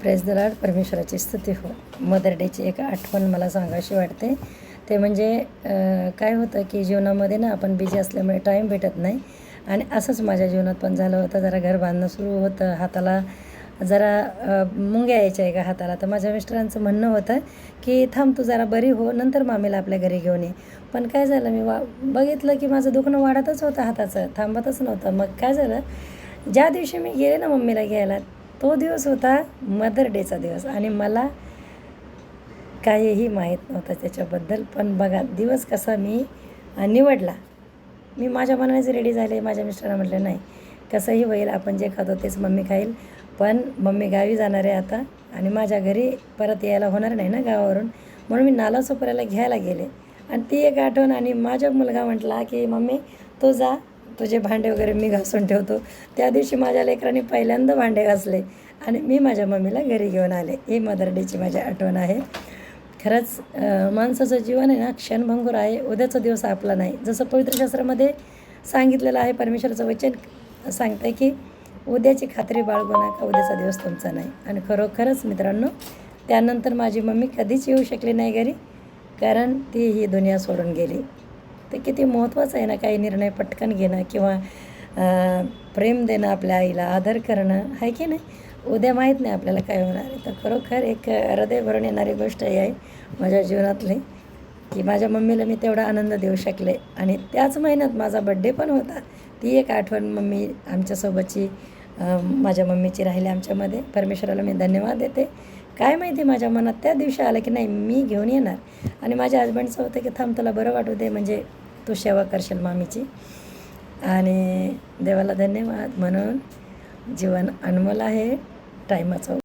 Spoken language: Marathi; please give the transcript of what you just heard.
Praise the Lord. परमेश्वराची स्तुती हो. मदर डेची एक आठवण मला सांगावीशी वाटते. ते म्हणजे काय होतं की जीवनामध्ये ना आपण बिझी असल्यामुळे टाईम भेटत नाही. आणि असंच माझ्या जीवनात पण झालं होतं. जरा घर बांधणं सुरू होतं, हाताला जरा मुंग्या यायच्या एका हाताला. तर माझ्या मिस्टरांचं म्हणणं होतं की थांब तू जरा बरी हो, नंतर मामीला आपल्या घरी घेऊन ये. पण काय झालं, मी बघितलं की माझं दुखणं वाढतच होतं, हाताचं थांबतच नव्हतं. मग काय झालं, ज्या दिवशी मी गेले ना मम्मीला घ्यायला, तो दिवस होता मदर डेचा दिवस. आणि मला काहीही माहीत नव्हतं त्याच्याबद्दल. पण बघा दिवस कसा मी निवडला. मी माझ्या मनानेच रेडी झाले. माझ्या मिस्टरांना म्हटलं नाही, कसंही होईल, आपण जे खातो तेच मम्मी खाईल. पण मम्मी गावी जाणार आहे आता आणि माझ्या घरी परत यायला होणार नाही ना गावावरून, म्हणून मी नालासोपाऱ्याला घ्यायला गेले. आणि ती एक आठवण. आणि माझा मुलगा म्हटला की मम्मी तू जा, तुझे भांडे वगैरे मी घासून ठेवतो. त्या दिवशी माझ्या लेकरांनी पहिल्यांदा भांडे घासले आणि मी माझ्या मम्मीला घरी घेऊन आले. ही मदर डेची माझी आठवण आहे. खरंच माणसाचं जीवन आहे ना क्षणभंगूर आहे. उद्याचा दिवस आपला नाही. जसं पवित्र शास्त्रामध्ये सांगितलेलं आहे, परमेश्वराचं वचन सांगतं आहे की उद्याची खात्री बाळगू नका, उद्याचा दिवस तुमचा नाही. आणि खरोखरच मित्रांनो, त्यानंतर माझी मम्मी कधीच येऊ शकली नाही घरी, कारण ती ही दुनिया सोडून गेली. ते किती महत्त्वाचं आहे ना, काही निर्णय पटकन घेणं किंवा प्रेम देणं आपल्या आईला, आदर करणं, आहे की नाही. उद्या माहीत नाही आपल्याला काय होणार आहे. तर खरोखर एक हृदय भरून येणारी गोष्ट ही आहे माझ्या जीवनातली, की माझ्या मम्मीला मी तेवढा आनंद देऊ शकले. आणि त्याच महिन्यात माझा बड्डे पण होता. ती एक आठवण मम्मी आमच्यासोबतची, माझ्या मम्मीची राहिली आमच्यामध्ये. परमेश्वराला मी धन्यवाद देते. काय माहिती माझ्या मनात त्या दिवशी आलं की नाही मी घेऊन येणार. आणि माझ्या हजबंडचं होतं की थांब तुला बरं वाटू दे, म्हणजे तू सेवा करशील मामीची. आणि देवाला धन्यवाद. म्हणून जीवन अनमोल आहे, टायमाचं